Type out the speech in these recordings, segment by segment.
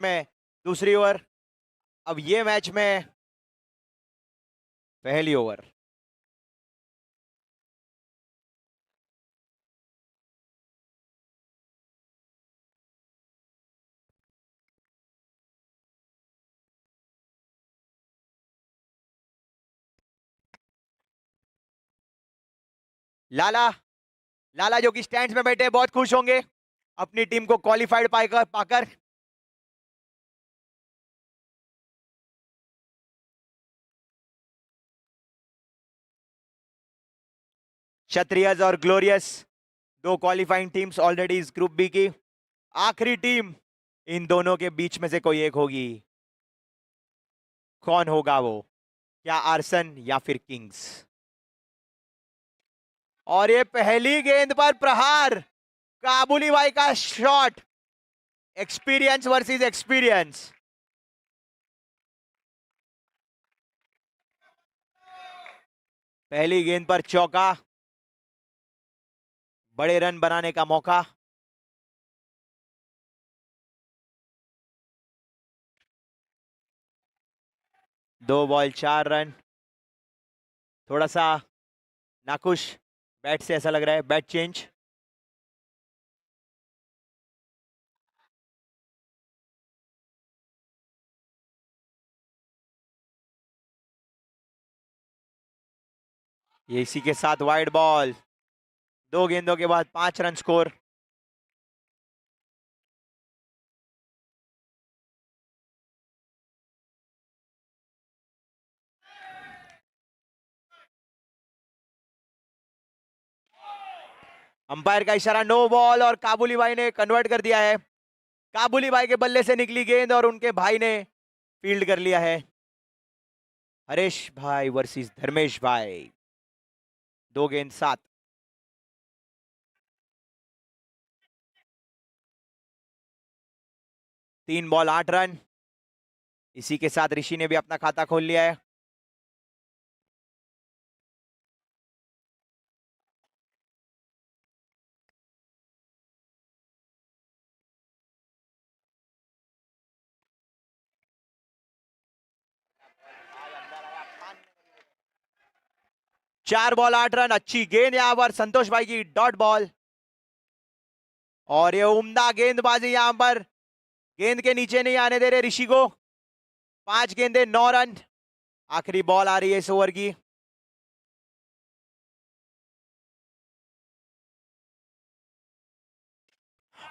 में दूसरी ओवर। अब ये मैच में पहली ओवर। लाला लाला जो कि स्टैंड्स में बैठे बहुत खुश होंगे अपनी टीम को क्वालिफाइड पाकर पाकर। क्षत्रियज और ग्लोरियस दो क्वालिफाइंग टीम्स ऑलरेडी इस ग्रुप बी की। आखिरी टीम इन दोनों के बीच में से कोई एक होगी। कौन होगा वो? क्या आर्सन या फिर किंग्स? और ये पहली गेंद पर प्रहार, काबुली भाई का शॉट। Experience versus experience. पहली गेंद पर चौका, बड़े रन बनाने का मौका। दो बॉल 4 रन। थोड़ा सा नाखुश बैट से, ऐसा लग रहा है बैट चेंज। ये इसी के साथ वाइड बॉल। दो गेंदों के बाद 5 रन स्कोर। अंपायर का इशारा नो बॉल और काबुली भाई ने कन्वर्ट कर दिया है। काबुली भाई के बल्ले से निकली गेंद और उनके भाई ने फील्ड कर लिया है। हरेश भाई वर्सेस धर्मेश भाई। 2 गेंद 7। 3 बॉल 8 रन। इसी के साथ ऋषि ने भी अपना खाता खोल लिया है। चार बॉल 8 रन। अच्छी गेंद यहां पर संतोष भाई की, डॉट बॉल। और ये उम्दा गेंदबाजी यहां पर, गेंद के नीचे नहीं आने दे रहे ऋषि को। 5 गेंदे 9 रन। आखिरी बॉल आ रही है इस ओवर की।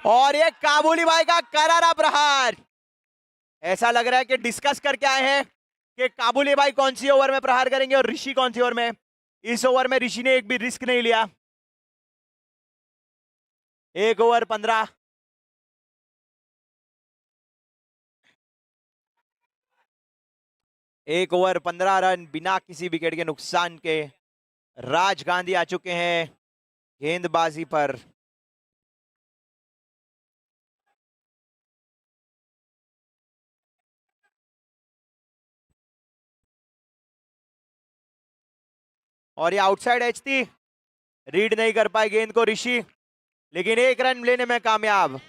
और ये काबुली भाई का करारा प्रहार। ऐसा लग रहा है कि डिस्कस करके आए हैं कि काबुली भाई कौन सी ओवर में प्रहार करेंगे और ऋषि कौन सी ओवर में। इस ओवर में ऋषि ने एक भी रिस्क नहीं लिया। 1 ओवर 15। एक ओवर 15 रन बिना किसी विकेट के नुकसान के। राज गांधी आ चुके हैं गेंदबाजी पर। और ये आउटसाइड एज थी, रीड नहीं कर पाए गेंद को ऋषि, लेकिन 1 रन लेने में कामयाब।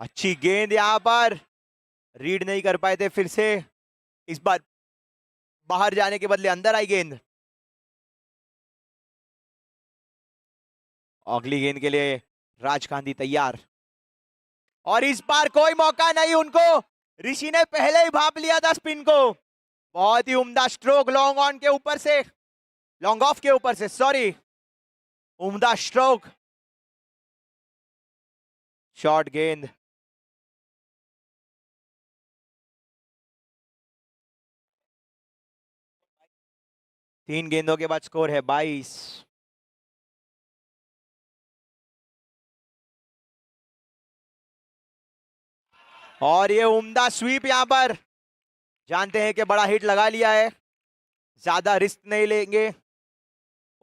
अच्छी गेंद यहां पर, रीड नहीं कर पाए थे फिर से। इस बार बाहर जाने के बदले अंदर आई गेंद। अगली गेंद के लिए राज गांधी तैयार। और इस बार कोई मौका नहीं उनको। ऋषि ने पहले ही भाप लिया था स्पिन को। बहुत ही उम्दा स्ट्रोक लॉन्ग ऑन के ऊपर से, लॉन्ग ऑफ के ऊपर से, सॉरी। उम्दा स्ट्रोक, शॉर्ट गेंद। तीन गेंदों के बाद स्कोर है 22। और ये उम्दा स्वीप यहां पर, जानते हैं कि बड़ा हिट लगा लिया है, ज्यादा रिस्क नहीं लेंगे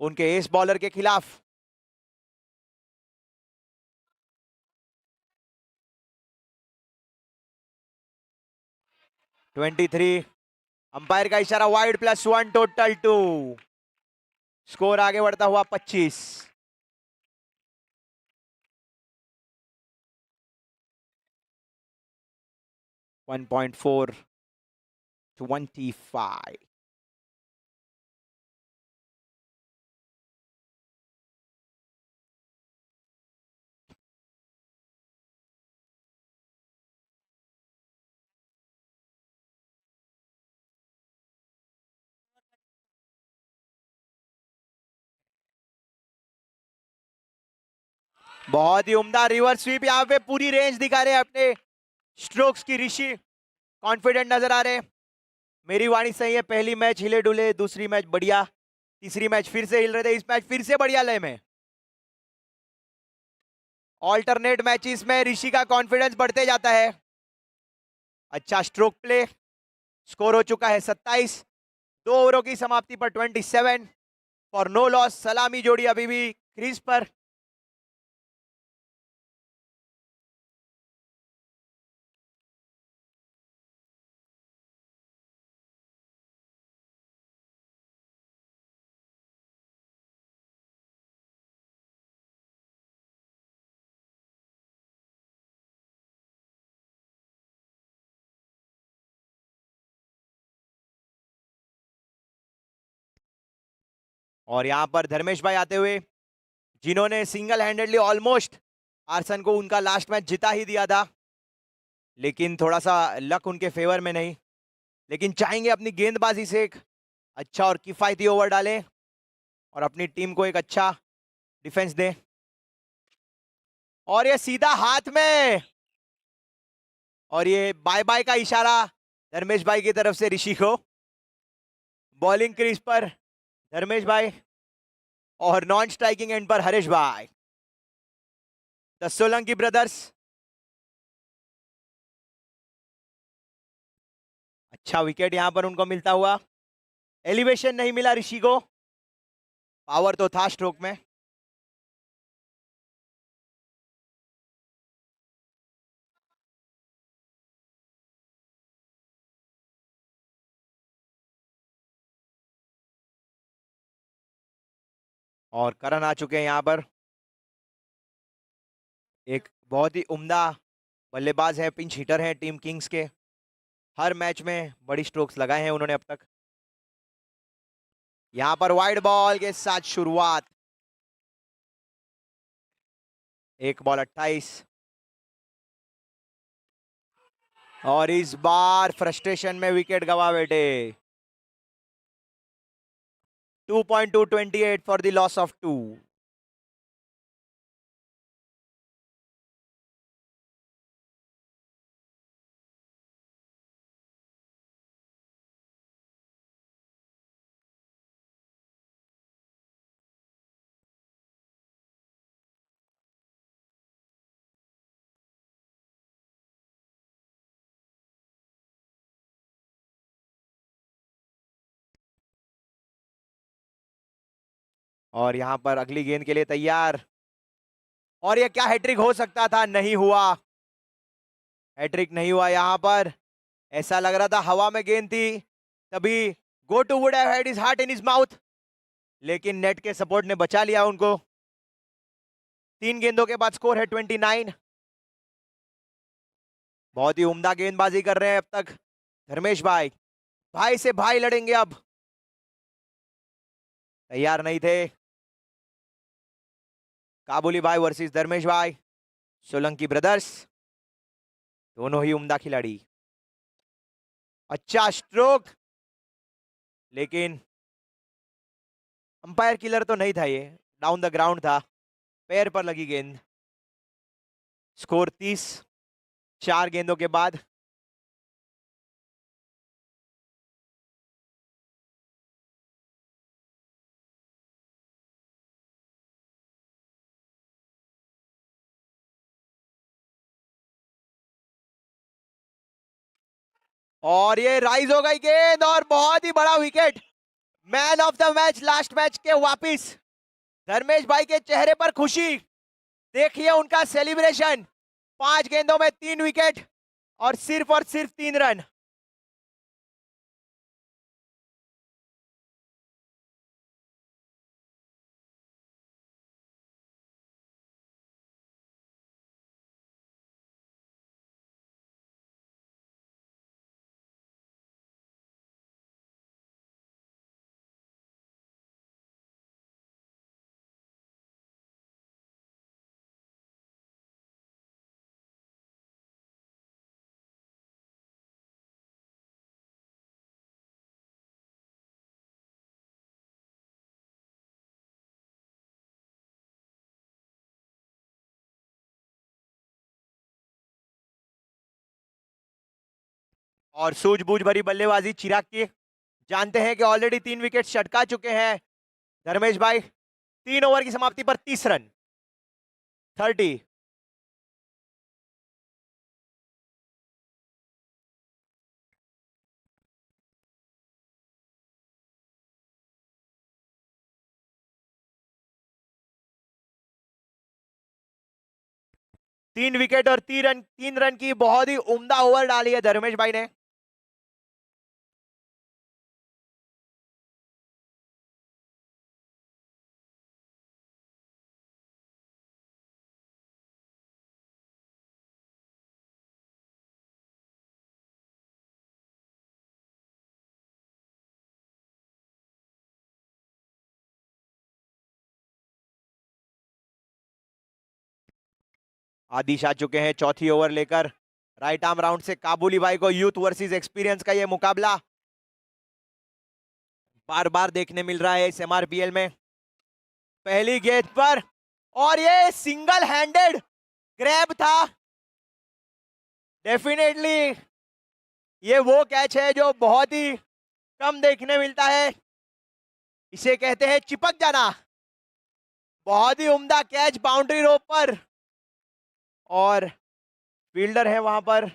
उनके एस बॉलर के खिलाफ। (23) अंपायर का इशारा वाइड +1 टोटल 2। स्कोर आगे बढ़ता हुआ 25। 1.425. बहुत ही उम्दा रिवर्स स्वीप, यहाँ पे पूरी रेंज दिखा रहे हैं अपने स्ट्रोक्स की ऋषि, कॉन्फिडेंट नजर आ रहे हैं। मेरी वाणी सही है, पहली मैच हिले डुले, दूसरी मैच बढ़िया, तीसरी मैच फिर से हिल रहे थे, इस मैच फिर से बढ़िया लय में। ऑल्टरनेट मैचेस में ऋषि का कॉन्फिडेंस बढ़ते जाता है। अच्छा स्ट्रोक प्ले, स्कोर हो चुका है 27, 2 ओवरों की समाप्ति पर 27 फॉर नो लॉस। सलामी जोड़ी अभी भी क्रीज पर। और यहां पर धर्मेश भाई आते हुए, जिन्होंने सिंगल हैंडेडली ऑलमोस्ट आर्सन को उनका लास्ट मैच जिता ही दिया था, लेकिन थोड़ा सा लक उनके फेवर में नहीं, लेकिन चाहेंगे अपनी गेंदबाजी से एक अच्छा और किफायती ओवर डालें और अपनी टीम को एक अच्छा डिफेंस दें। और ये सीधा हाथ में, और ये बाय बाय का इशारा धर्मेश भाई की तरफ से ऋषि को। बॉलिंग क्रीज पर धर्मेश भाई और नॉन स्ट्राइकिंग एंड पर हरीश भाई, द सोलंकी ब्रदर्स। अच्छा विकेट यहां पर उनको मिलता हुआ, एलिवेशन नहीं मिला ऋषि को, पावर तो था स्ट्रोक में। और करण आ चुके हैं यहां पर, एक बहुत ही उम्दा बल्लेबाज है, पिंच हिटर है टीम किंग्स के, हर मैच में बड़ी स्ट्रोक्स लगाए हैं उन्होंने अब तक। यहां पर वाइड बॉल के साथ शुरुआत, 1 बॉल 28, और इस बार फ्रस्ट्रेशन में विकेट गवा बैठे। 2.228 फॉर द लॉस ऑफ 2। और यहां पर अगली गेंद के लिए तैयार, और ये क्या हैट्रिक हो सकता था, नहीं हुआ, हैट्रिक नहीं हुआ यहां पर। ऐसा लग रहा था हवा में गेंद थी, तभी गो टू would have had his heart in his mouth, लेकिन नेट के सपोर्ट ने बचा लिया उनको। 3 गेंदों के बाद स्कोर है 29। बहुत ही उम्दा गेंदबाजी कर रहे हैं अब तक धर्मेश भाई, भाई से भाई लड़ेंगे अब, तैयार नहीं थे। काबुली भाई वर्सेस धर्मेश भाई, सोलंकी ब्रदर्स, दोनों ही उम्दा खिलाड़ी। अच्छा स्ट्रोक, लेकिन अंपायर किलर तो नहीं था, ये डाउन द ग्राउंड था, पैर पर लगी गेंद। स्कोर 30, 4 गेंदों के बाद। और ये राइज हो गई गेंद, और बहुत ही बड़ा wicket, man of the match last match के वापिस। धर्मेश भाई के चेहरे पर खुशी, देखिए उनका सेलिब्रेशन। 5 गेंदों में 3 विकेट और सिर्फ 3 रन। और सूझबूझ भरी बल्लेबाजी चिराग की। जानते हैं कि ऑलरेडी 3 विकेट चटका चुके हैं धर्मेश भाई। 3 ओवर की समाप्ति पर 30 रन। 30। तीन विकेट और 3 रन की बहुत ही उम्दा ओवर डाली है धर्मेश भाई ने। आदिश आ चुके हैं चौथी ओवर लेकर। राइट आर्म राउंड से काबुली भाई को यूथ वर्सेस एक्सपीरियंस का यह मुकाबला बार बार देखने मिल रहा है इस एमआरपीएल में। पहली गेंद पर और ये सिंगल हैंडेड ग्रैब था। डेफिनेटली ये वो कैच है जो बहुत ही कम देखने मिलता है। इसे कहते हैं चिपक जाना। बहुत ही उम्दा कैच बाउंड्री रोप पर और फील्डर है वहां पर।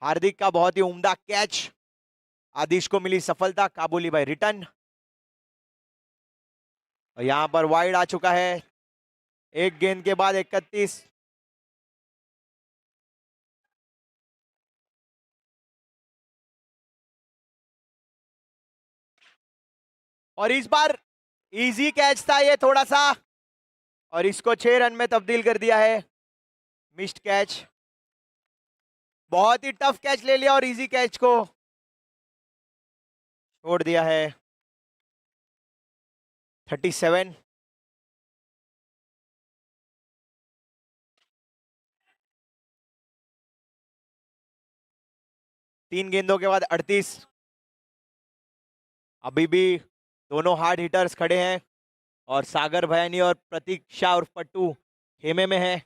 हार्दिक का बहुत ही उम्दा कैच। आदिश को मिली सफलता। काबुली भाई रिटर्न और यहां पर वाइड आ चुका है। एक गेंद के बाद 31। और इस बार इजी कैच था ये थोड़ा सा और इसको 6 रन में तब्दील कर दिया है। Missed catch. बहुत ही टफ कैच ले लिया और इजी कैच को छोड़ दिया है। 37। तीन गेंदों के बाद 38। अभी भी दोनों हार्ड हिटर्स खड़े हैं और सागर भयानी और प्रतीक शाह और पट्टू खेमे में है।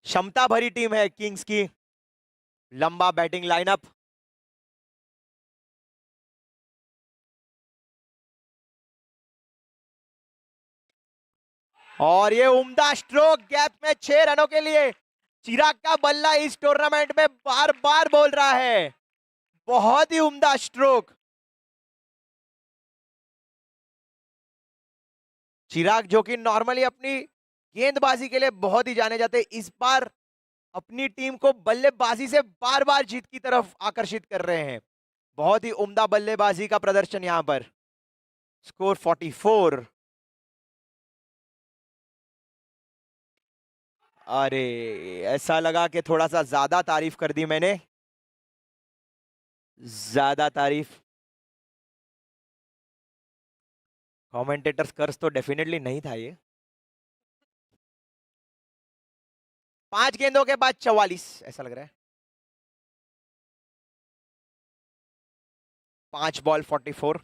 क्षमता भरी टीम है किंग्स की। लंबा बैटिंग लाइनअप। और ये उम्दा स्ट्रोक गैप में 6 रनों के लिए। चिराग का बल्ला इस टूर्नामेंट में बार बार बोल रहा है बहुत ही उम्दा स्ट्रोक। चिराग जो कि नॉर्मली अपनी गेंदबाजी के लिए बहुत ही जाने जाते, इस बार अपनी टीम को बल्लेबाजी से बार बार जीत की तरफ आकर्षित कर रहे हैं। बहुत ही उम्दा बल्लेबाजी का प्रदर्शन यहां पर। स्कोर 44। अरे ऐसा लगा कि थोड़ा सा ज्यादा तारीफ कर दी मैंने। ज्यादा तारीफ। कमेंटेटर्स कर्ज तो डेफिनेटली नहीं था ये। 5 गेंदों के बाद 44 ऐसा लग रहा है। 5 बॉल 44।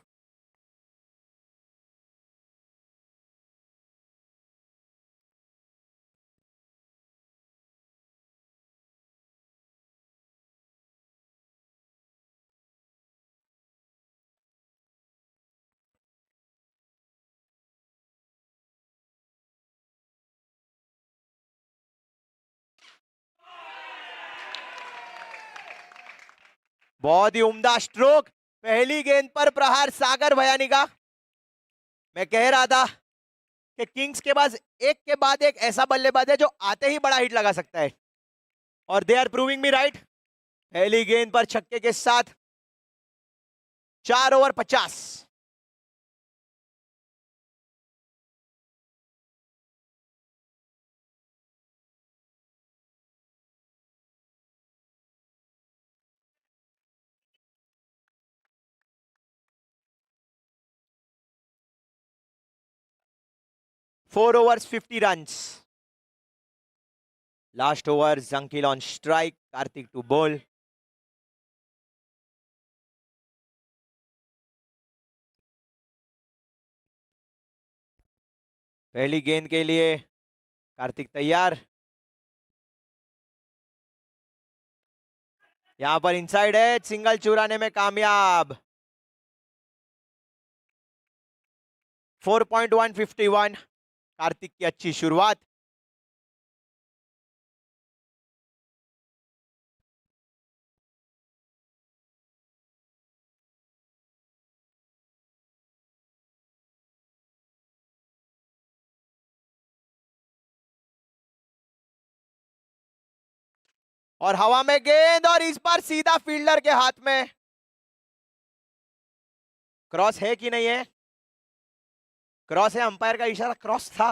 बहुत ही उम्दा स्ट्रोक। पहली गेंद पर प्रहार सागर भयानी का। मैं कह रहा था कि किंग्स के पास एक के बाद एक ऐसा बल्लेबाज है जो आते ही बड़ा हिट लगा सकता है और they are proving me right. पहली गेंद पर छक्के के साथ 4 over 50। Four overs 50 runs. Last over जंकिल on strike, Karthik to bowl. पहली गेंद के लिए कार्तिक तैयार। यहां पर इनसाइड है, सिंगल चुराने में कामयाब। 4.151 कार्तिक की अच्छी शुरुआत। और हवा में गेंद, और इस बार सीधा फील्डर के हाथ में। क्रॉस है कि नहीं है? क्रॉस है, अंपायर का इशारा क्रॉस था।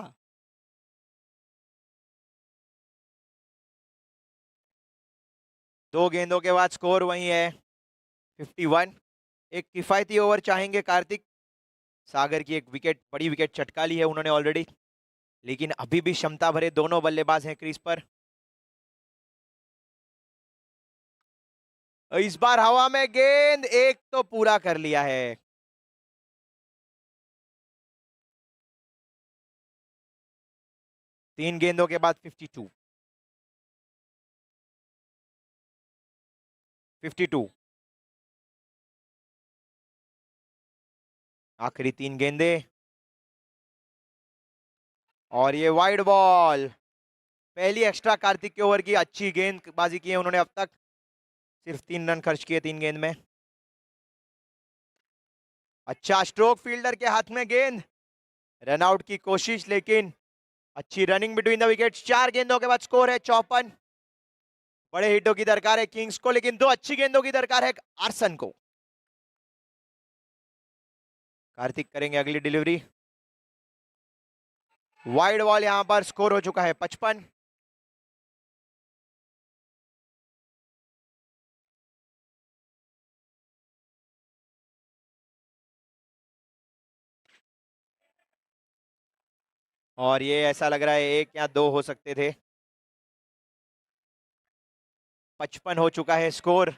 दो गेंदों के बाद स्कोर वही है 51। एक किफायती ओवर चाहेंगे कार्तिक। सागर की एक विकेट, बड़ी विकेट चटका ली है उन्होंने ऑलरेडी, लेकिन अभी भी क्षमता भरे दोनों बल्लेबाज हैं क्रीज पर। इस बार हवा में गेंद, एक तो पूरा कर लिया है। तीन गेंदों के बाद 52। 52। आखिरी तीन गेंदे, और ये वाइड बॉल। पहली एक्स्ट्रा कार्तिक के ओवर की। अच्छी गेंदबाजी की है उन्होंने अब तक, सिर्फ 3 रन खर्च किए 3 गेंद में। अच्छा स्ट्रोक, फील्डर के हाथ में गेंद। रनआउट की कोशिश, लेकिन अच्छी रनिंग बिटवीन द विकेट्स। 4 गेंदों के बाद स्कोर है 54। बड़े हिटों की दरकार है किंग्स को, लेकिन 2 अच्छी गेंदों की दरकार है आर्सन को। कार्तिक करेंगे अगली डिलीवरी। वाइड बॉल, यहां पर स्कोर हो चुका है 55। और ये ऐसा लग रहा है 1 या 2 हो सकते थे। 55 हो चुका है स्कोर।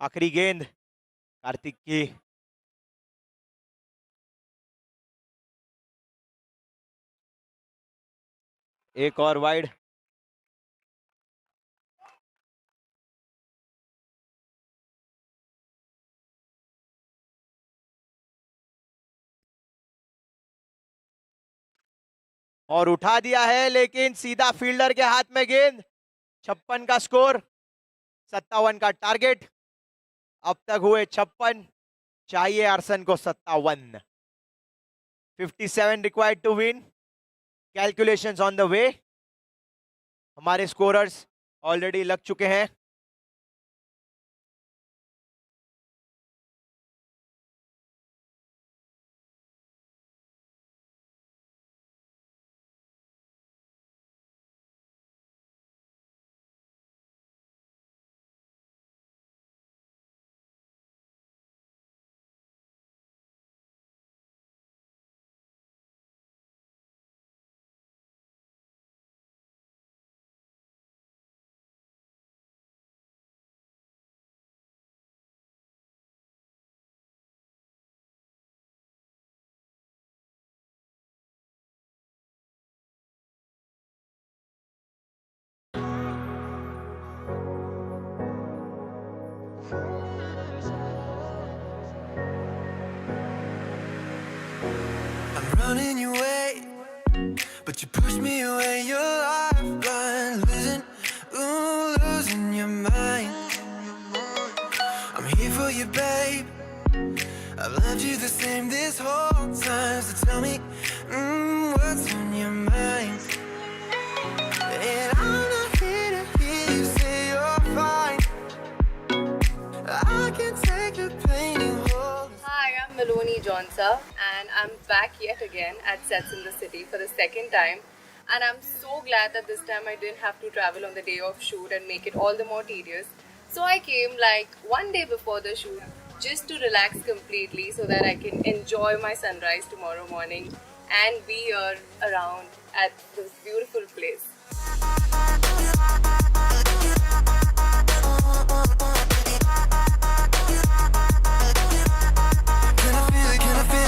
आखिरी गेंद कार्तिक की। एक और वाइड। और उठा दिया है, लेकिन सीधा फील्डर के हाथ में गेंद। 56 का स्कोर, 57 का टारगेट। अब तक हुए 56, चाहिए आर्सन को 57। 57 required to win. Calculations on the way. हमारे स्कोरर्स ऑलरेडी लग चुके हैं। Running your way, but you push me away. Your lifeline, losing your mind. I'm here for you, babe. I've loved you the same this whole time. So tell me, what's on your mind? And I'm not here to hear you say you're fine. I can take the pain and hold it. Hi, I'm Maloney Johnson, and I'm back yet again at Sets in the City for the second time. And I'm so glad that this time I didn't have to travel on the day of shoot and make it all the more tedious. So I came like one day before the shoot just to relax completely so that I can enjoy my sunrise tomorrow morning and be here around at this beautiful place. Can I feel it? Can I feel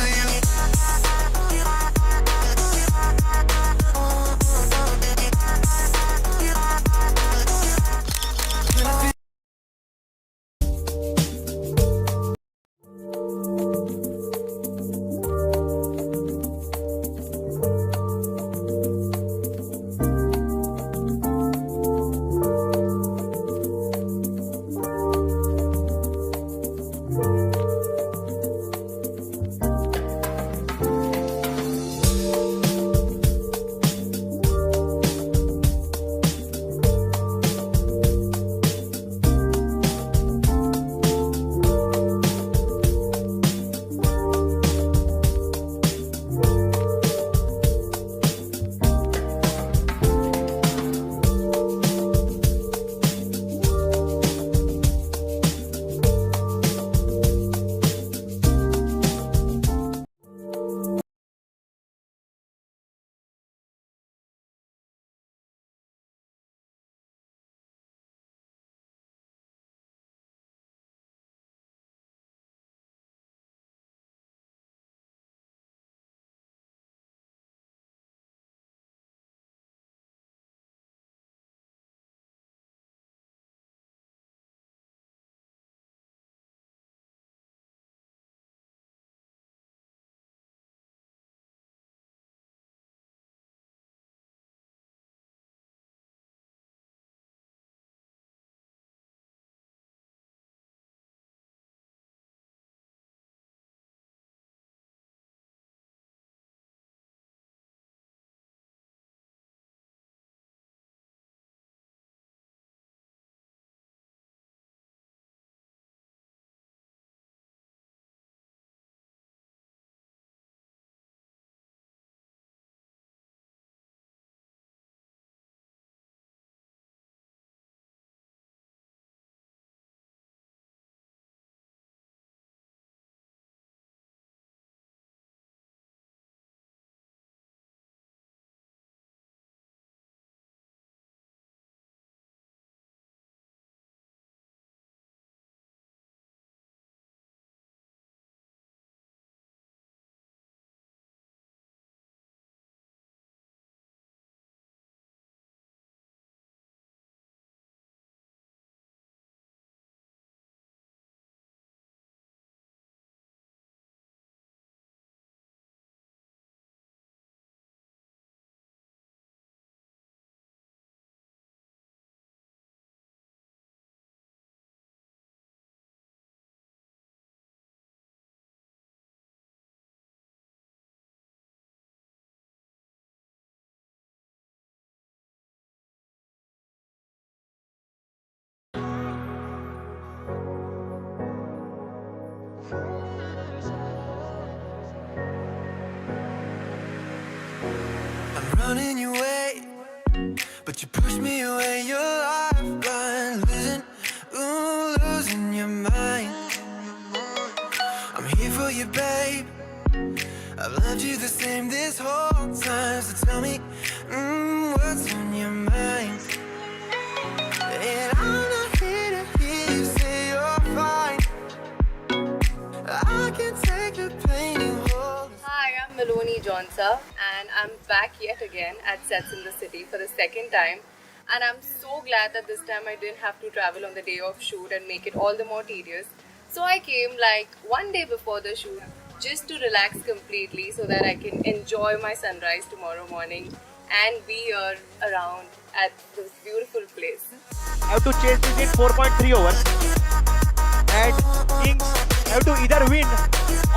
but you push me away. Your lifeline, losing, ooh, losing your mind. I'm here for you, babe. I've loved you the same this whole time. So tell me, what's on your mind? And I'm not here to hear you say you're fine. I can take the pain and hold it. Hi, I'm Maloney Jonsa, and I'm back yet again at Sets in the City for the second time. And I'm so glad that this time I didn't have to travel on the day of shoot and make it all the more tedious. So I came like one day before the shoot just to relax completely so that I can enjoy my sunrise tomorrow morning and be here around at this beautiful place. Have to chase this in 4.3 overs, and Kings have to either win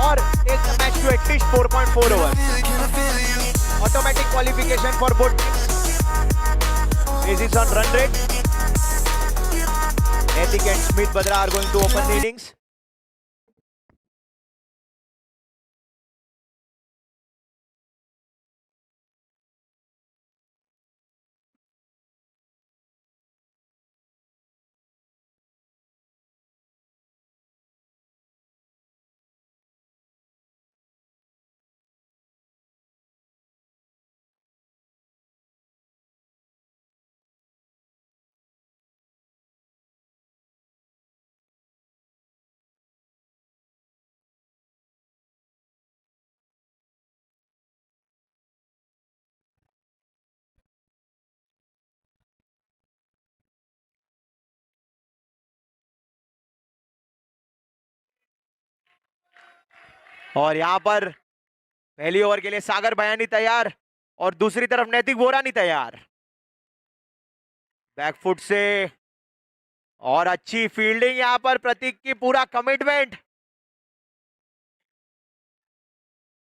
or take the match to at least 4.4 overs. Can I feel you? Automatic qualification for both teams. Basis on run rate. Naitik and Smith Badra are going to open the innings. और यहां पर पहली over के लिए सागर बयानी तैयार और दूसरी तरफ नैतिक बोरानी तैयार। बैकफुट से और अच्छी फील्डिंग यहां पर प्रतीक की, पूरा कमिटमेंट।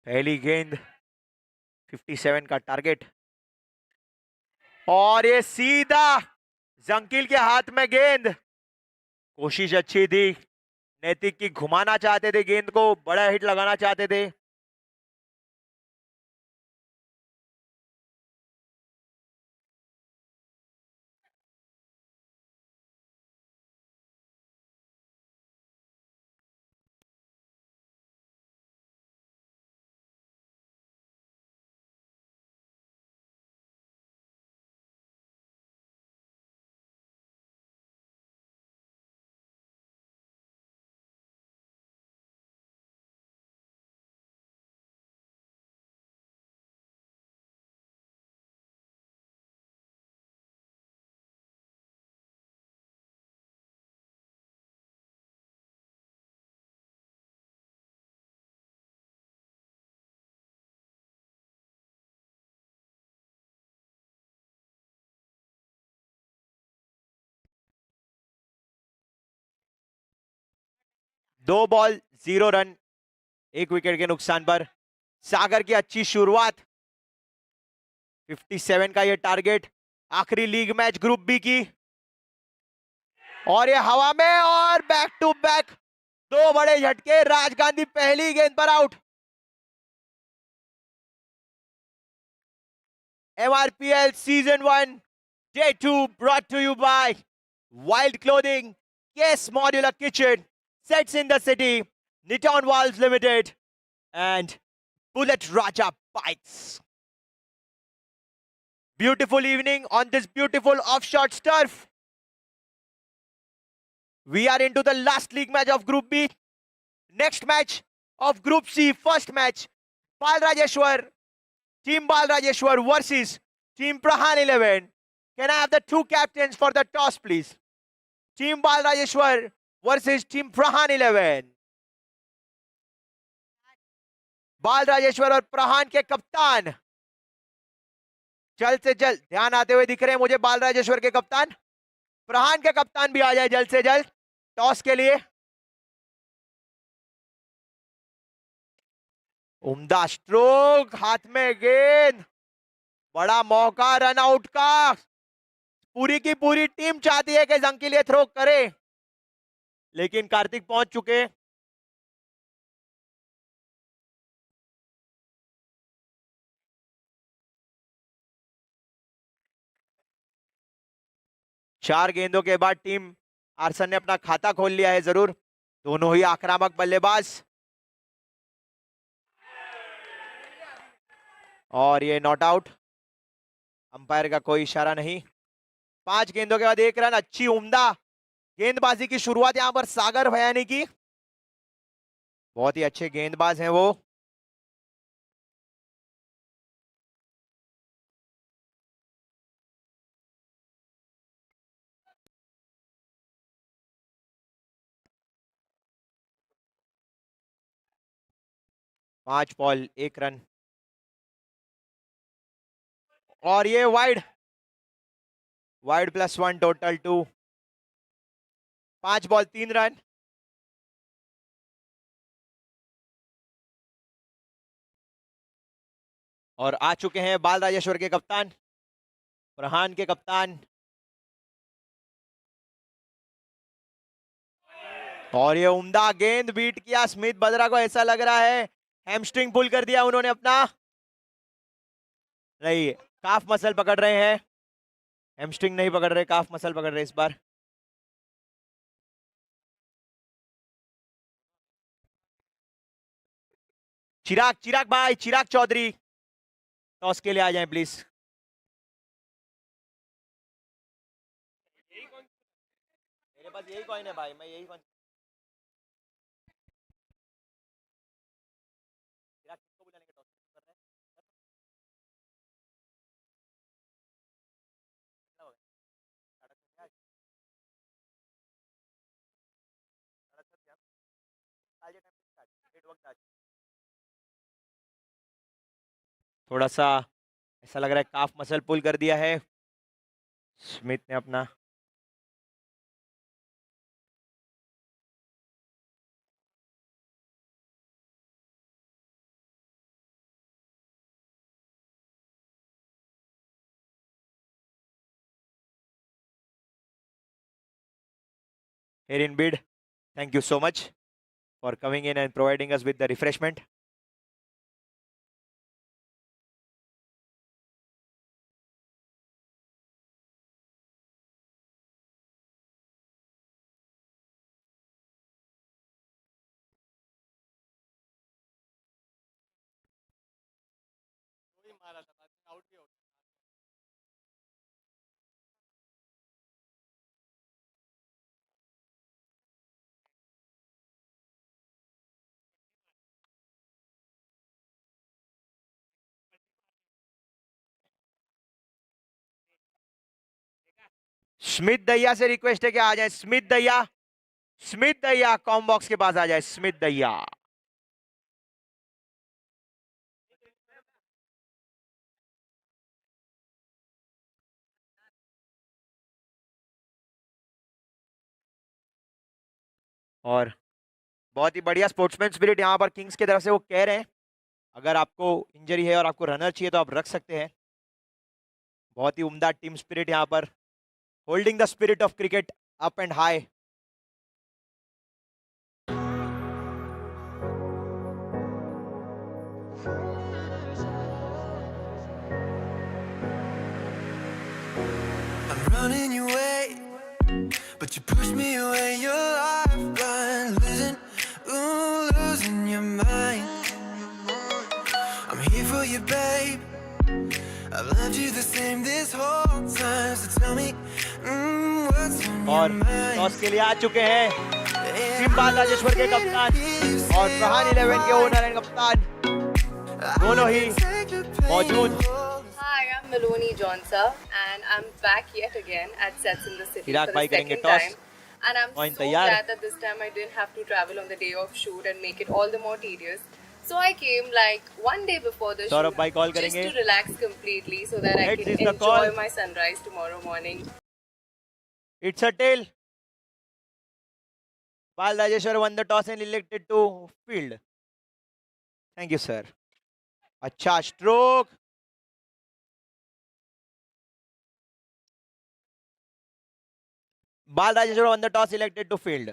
पहली गेंद 57 का टारगेट और ये सीधा जंकील के हाथ में गेंद। कोशिश अच्छी थी नैतिक की, घुमाना चाहते थे गेंद को, बड़ा हिट लगाना चाहते थे। दो बॉल 0 रन, एक विकेट के नुकसान पर सागर की अच्छी शुरुआत। 57 का ये टारगेट, आखिरी लीग मैच ग्रुप बी की, और ये हवा में और बैक टू बैक दो बड़े झटके। राज गांधी पहली गेंद पर out. MRPL season 1 day 2 brought to you by Wild Clothing, Yes Modular Kitchen, Sets in the City, Niton Valves Limited, and Bullet Raja Bikes. Beautiful evening on this beautiful off-short turf. We are into the last league match of Group B. Next match of Group C, first match, Bal Rajeshwar, Team Bal Rajeshwar versus Team Prahan 11. Can I have the two captains for the toss, please? Team Bal Rajeshwar versus Team Prahan 11. बाल राजेश्वर और प्रहान के कप्तान जल्द से जल्द, ध्यान आते हुए दिख रहे हैं मुझे बाल राजेश्वर के कप्तान। प्रहान के कप्तान भी आ जाए जल्द से जल्द टॉस के लिए। उम्दा स्ट्रोक, हाथ में गेंद, बड़ा मौका रन आउट का। पूरी की पूरी टीम चाहती है कि जंकील ये थ्रो करे, लेकिन कार्तिक पहुंच चुके। 4 गेंदों के बाद टीम आर्सन ने अपना खाता खोल लिया है जरूर। दोनों ही आक्रामक बल्लेबाज। और ये नॉट आउट, अंपायर का कोई इशारा नहीं। 5 गेंदों के बाद 1 रन। अच्छी उम्दा गेंदबाजी की शुरुआत यहां पर सागर भयानी की। बहुत ही अच्छे गेंदबाज हैं वो। पांच बॉल 1 रन। और ये wide, wide +1 total 2। 5 ball 3 run. और आ चुके हैं बाल राजेश्वर के कप्तान, फरहान के कप्तान। और ये उम्दा गेंद बीट किया स्मिथ बद्रा को। ऐसा लग रहा है हैमस्ट्रिंग पुल कर दिया उन्होंने अपना। नहीं, काफ मसल पकड़ रहे हैं, हैमस्ट्रिंग नहीं पकड़ रहे, काफ मसल पकड़ रहे इस बार। चिराग, चिराग भाई, चिराग चौधरी टॉस के लिए आ जाएं प्लीज। मेरे पास यही कॉइन है भाई, मैं यही कॉइन। चिराग किसको बुलाने का टॉस कर रहे हैं? कितना हो गया? साढ़े छह आज? साढ़े छह क्या? आज ये टाइम पे स्टार्ट, डेट वक्त आज। थोड़ा सा ऐसा लग रहा है काफ मसल पुल कर दिया है स्मिथ ने अपना। Here in bid, thank you so much for coming in and providing us with the refreshment. Smith दैया से रिक्वेस्ट है कि आ जाए स्मिथ दैया। स्मिथ दैया कॉम बॉक्स के पास आ जाए स्मिथ दैया। और बहुत ही बढ़िया स्पोर्ट्समैन स्पिरिट यहाँ पर किंग्स की तरफ से। वो कह रहे हैं अगर आपको इंजरी है और आपको रनर चाहिए तो आप रख सकते हैं। बहुत ही उम्दा टीम स्पिरिट यहाँ पर, holding the spirit of cricket up and high. I'm running your way, but you push me away. You're lifeline, losing, ooh, losing your mind. I'm here for you, babe. I've loved you the same this whole time. So tell me, what's on your और mind? Toss के लिए आ चुके हैं team बाल राजेश्वर के कप्तान और फरहान 11 के ओनर एंड कप्तान दोनों ही मौजूद। Hi, I'm Maloni Jonsa, and I'm back yet again at Sets in the City Chirag for the भाई करेंगे second toss. time. And I'm Point so तैयार। glad that this time I didn't have to travel on the day of shoot and make it all the more tedious. So I came like one day before the Saurabh shoot भाई call just करेंगे। to relax completely so that I Heads can is the enjoy call. my sunrise tomorrow morning. It's a tail. Bal Rajeshwar won the toss and elected to field. Thank you, sir. अच्छा stroke. Bal Rajeshwar won the toss, elected to field.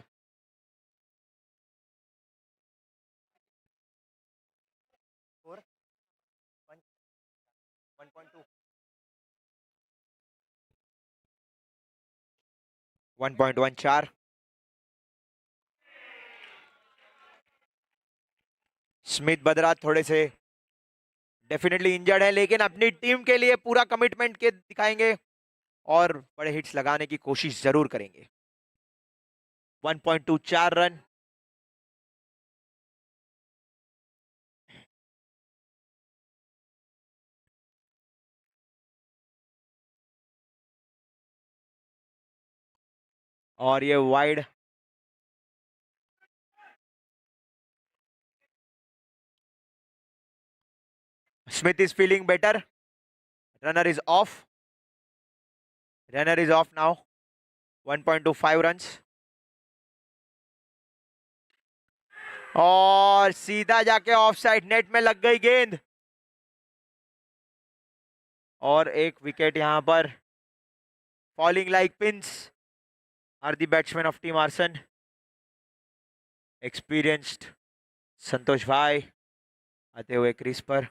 Score 1.2. 1.14। Smith बदरा थोड़े से definitely injured है, लेकिन अपनी team के लिए पूरा कमिटमेंट के दिखाएंगे और बड़े हिट्स लगाने की कोशिश जरूर करेंगे। 1.24 रन। और ये wide. Smith is feeling better. Runner is of. Runner is of now. 1.25 runs. और सीधा जाके ऑफ साइड नेट में लग गई गेंद और एक विकेट यहां पर। Falling like pins are the batsman of team आर्सन। एक्सपीरियंस्ड संतोष भाई आते हुए क्रीज पर।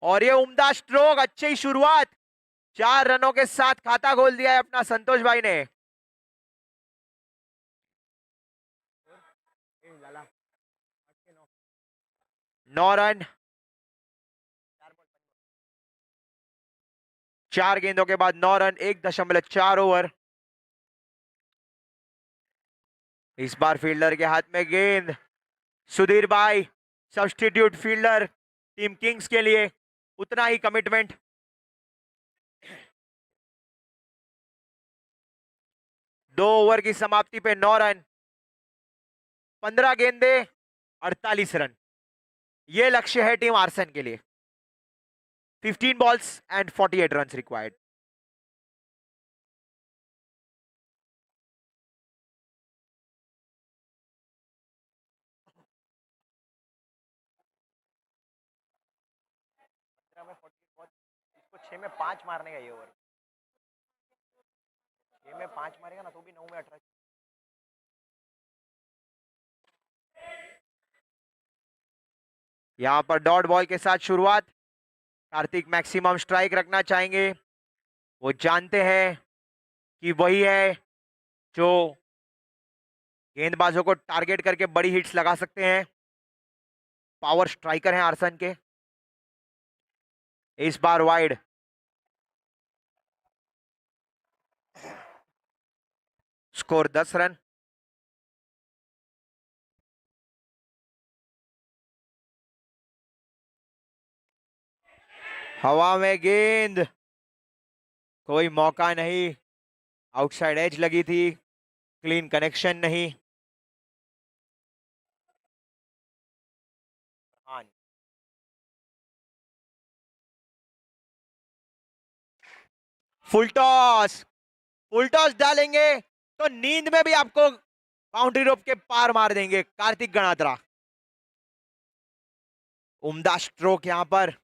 और ये उम्दा स्ट्रोक, अच्छी शुरुआत। 4 रनों के साथ खाता खोल दिया है अपना संतोष भाई ने। 9 रन। 4 गेंदों के बाद 9 रन, 1.4 ओवर। इस बार फील्डर के हाथ में गेंद। सुधीर भाई सब्स्टिट्यूट फील्डर टीम किंग्स के लिए, उतना ही कमिटमेंट। 2 ओवर की समाप्ति पे 9 रन, 15 गेंदे, 48 रन। ये लक्ष्य है टीम आर्सन के लिए। 15 balls and 48 runs required. इसको 6 में 5 मारने का ये ओवर। 6 में 5 मारेगा ना तो भी 9 में 18। यहां पर डॉट बॉल के साथ शुरुआत। कार्तिक मैक्सिमम स्ट्राइक रखना चाहेंगे। वो जानते हैं कि वही है जो गेंदबाजों को टारगेट करके बड़ी हिट्स लगा सकते हैं। पावर स्ट्राइकर हैं आर्सन के। इस बार वाइड। Score 10 run. हवा में गेंद, कोई मौका नहीं। आउटसाइड एज लगी थी, क्लीन कनेक्शन नहीं। Full toss. फुल टॉस डालेंगे तो नींद में भी आपको बाउंड्री रोप के पार मार देंगे कार्तिक गणात्रा। उम्दा स्ट्रोक यहां पर।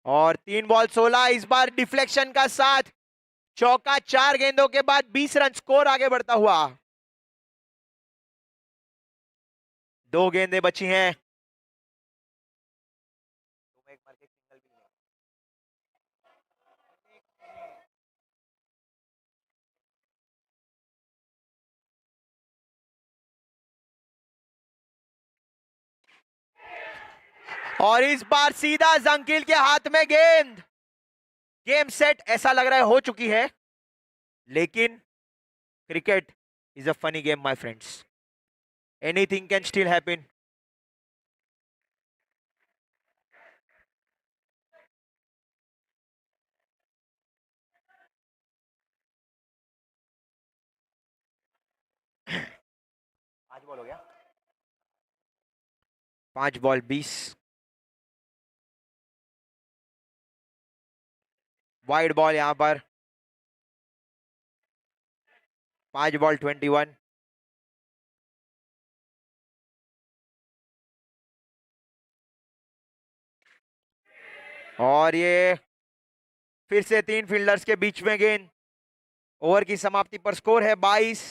और 3 बॉल 16। इस बार डिफ्लेक्शन का साथ चौका। 4 गेंदों के बाद 20 रन, स्कोर आगे बढ़ता हुआ। 2 गेंदें बची हैं। और इस बार सीधा जंकील के हाथ में गेंद। गेम सेट ऐसा लग रहा है हो चुकी है, लेकिन cricket is a funny game my friends. Anything can still happen. पांच बॉल हो गया। 5 बॉल 20। वाइड बॉल यहां पर। 5 बॉल 21। और ये फिर से 3 फील्डर्स के बीच में गेंद। ओवर की समाप्ति पर स्कोर है 22।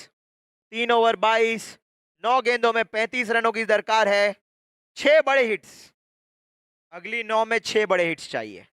3 ओवर 22, 9 गेंदों में 35 रनों की दरकार है। 6 बड़े हिट्स, अगली 9 में 6 बड़े हिट्स चाहिए।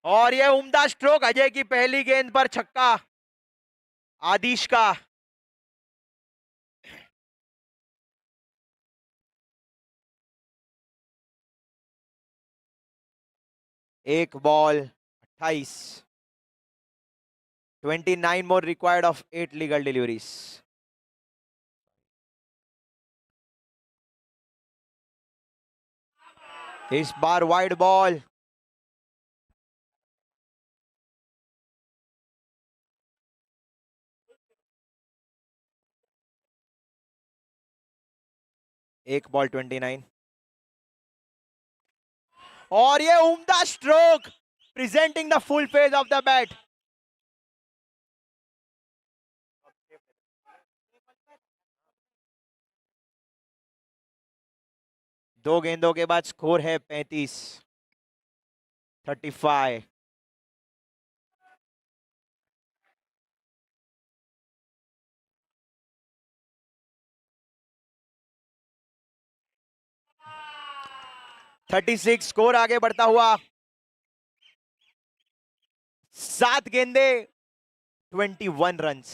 और यह उम्दा स्ट्रोक, अजय की पहली गेंद पर छक्का आदिश का। एक ball 28। 29 more required of 8 legal deliveries. इस बार वाइड बॉल। एक बॉल 29। और ये उम्दा stroke, presenting the full phase of the bat. दो गेंदों के बाद स्कोर है 35। 35। थर्टी सिक्स स्कोर आगे बढ़ता हुआ। 7 गेंदे 21 रन्स।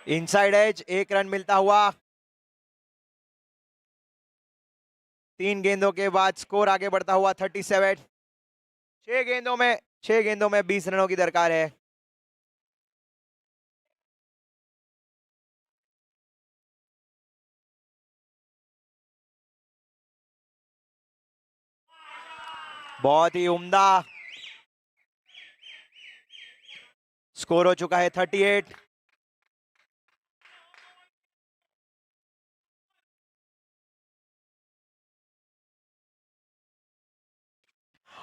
इनसाइड एज, 1 रन मिलता हुआ। 3 गेंदों के बाद स्कोर आगे बढ़ता हुआ 37। 6 गेंदों में 20 रनों की दरकार है। बहुत ही उम्दा स्कोर हो चुका है 38।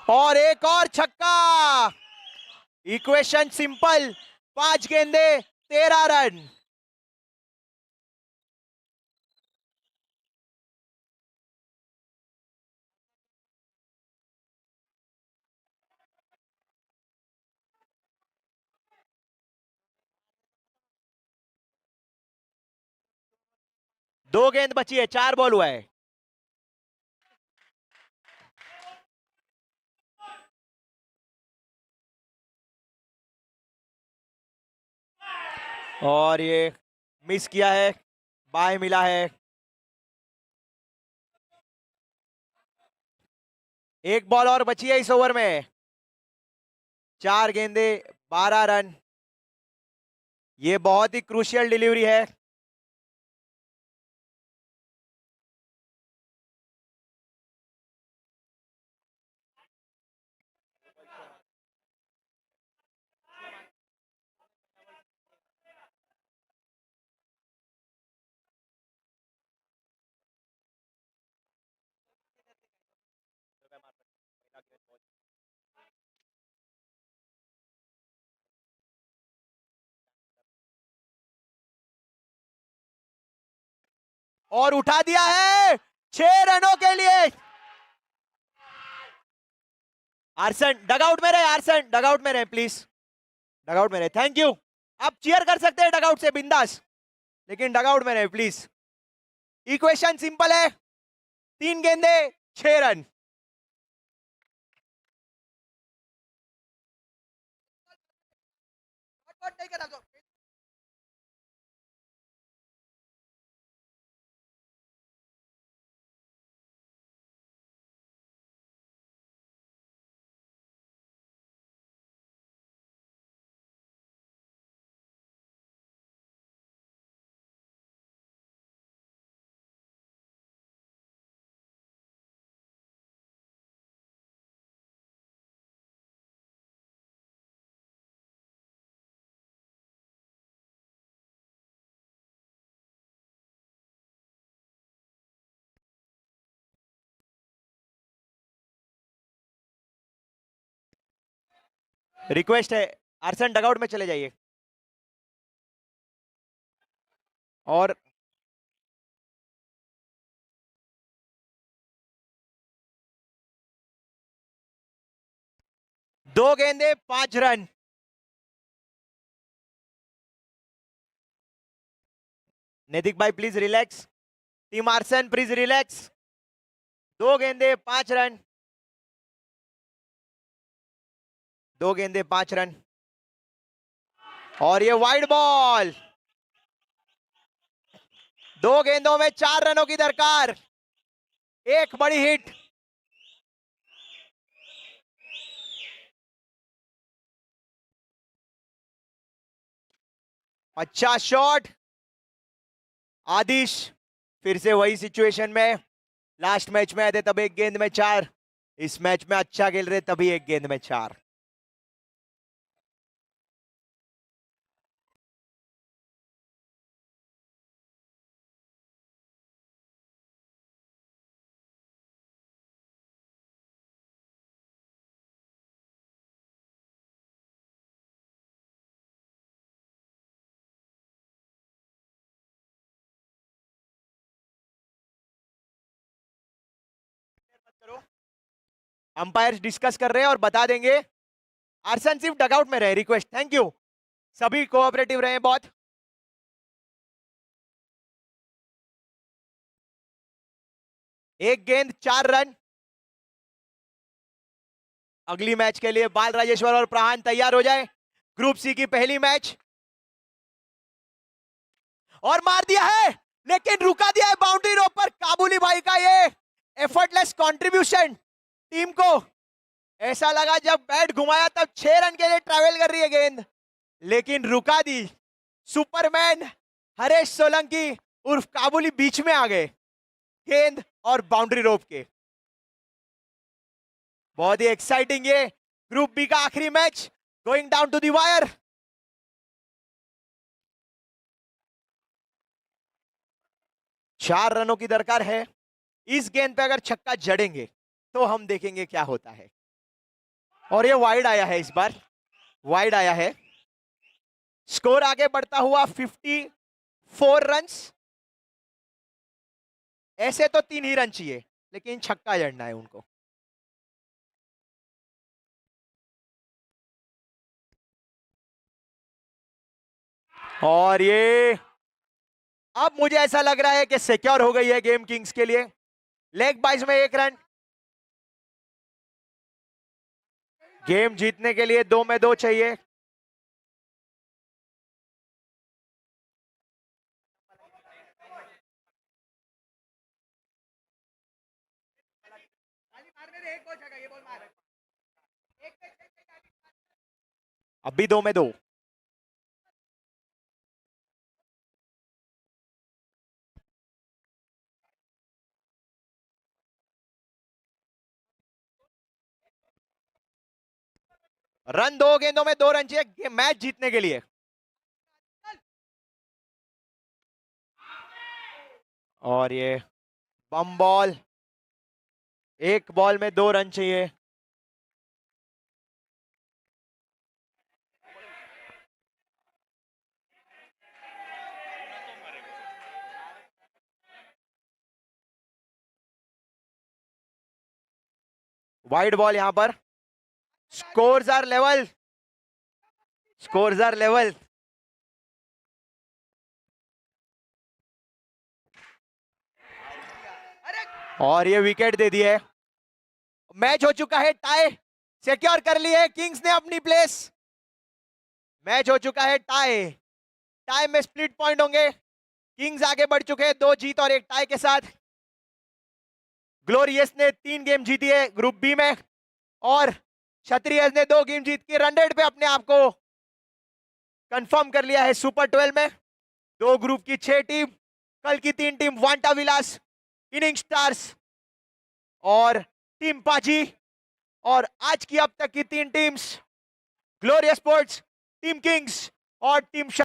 और एक और छक्का। इक्वेशन सिंपल, 5 गेंदे 13 रन। दो गेंद बची है, 4 बॉल हुआ है। और ये मिस किया है, बाय मिला है। एक बॉल और बची है इस ओवर में। 4 गेंदे 12 रन। ये बहुत ही क्रूशियल डिलीवरी है। और उठा दिया है 6 रनों के लिए। आर्सन डगआउट में रहे, आर्सन डगआउट में रहे प्लीज, डगआउट में रहे। Thank you. आप चीयर कर सकते हैं डगआउट से बिंदास, लेकिन डगआउट में रहे प्लीज। इक्वेशन सिंपल है, 3 गेंदे 6 रन। रिक्वेस्ट है आर्सन डगआउट में चले जाइए। और दो गेंदे 5 रन। नैतिक भाई please relax. Team arson please relax. दो गेंदे 5 रन। दो गेंदे 5 रन। और ये वाइड बॉल। दो गेंदों में 4 रनों की दरकार। एक बड़ी हिट। अच्छा शॉट। आदिश फिर से वही सिचुएशन में। लास्ट मैच में आए थे तब एक गेंद में 4। इस मैच में अच्छा खेल रहे तभी एक गेंद में 4। अंपायर डिस्कस कर रहे हैं और बता देंगे। आर्सन सिर्फ डगआउट में रहे। Request, thank you. सभी कोऑपरेटिव रहे बहुत। एक गेंद 4 रन। अगली मैच के लिए बाल राजेश्वर और प्रहान तैयार हो जाए। ग्रुप सी की पहली मैच। और मार दिया है लेकिन रुका दिया है बाउंड्री रोप पर। काबुली भाई का ये एफर्टलेस कंट्रीब्यूशन टीम को ऐसा लगा जब बैट घुमाया तब 6 रन के लिए ट्रैवल कर रही है गेंद, लेकिन रुका दी। सुपरमैन हरेश सोलंकी उर्फ काबुली बीच में आ गए गेंद और बाउंड्री रोप के। बहुत ही एक्साइटिंग ये ग्रुप बी का आखिरी match going down to the wire. चार रनों की दरकार है। इस गेंद पे अगर छक्का जड़ेंगे तो हम देखेंगे क्या होता है। और ये वाइड आया है, इस बार वाइड आया है। स्कोर आगे बढ़ता हुआ 54 रन्स। ऐसे तो 3 ही रन चाहिए लेकिन छक्का जड़ना है उनको। और ये अब मुझे ऐसा लग रहा है कि सिक्योर हो गई है गेम किंग्स के लिए। लेग बाइज में 1 रन। गेम जीतने के लिए 2 में 2 चाहिए। अभी 2 में 2। रन 2 गेंदों में 2 रन चाहिए मैच जीतने के लिए। और ये बम बॉल। 1 बॉल में 2 रन चाहिए। वाइड बॉल यहां पर। Scores are level. Scores are level. और ये विकेट दे दिए। मैच हो चुका है टाई। सिक्योर कर ली है किंग्स ने अपनी प्लेस। मैच हो चुका है टाई। टाई में स्प्लिट पॉइंट होंगे। किंग्स आगे बढ़ चुके हैं 2 जीत और 1 टाई के साथ। ग्लोरियस ने 3 गेम जीती है ग्रुप बी में और क्षत्रियस ने 2 गेम जीत के रन रेट पे अपने आप को कंफर्म कर लिया है सुपर 12 में। 2 ग्रुप की 6 टीम, कल की 3 टीम वांटा विलास, इनिंग स्टार्स और टीम पाजी, और आज की अब तक की 3 teams glorious sports, team Kings और टीम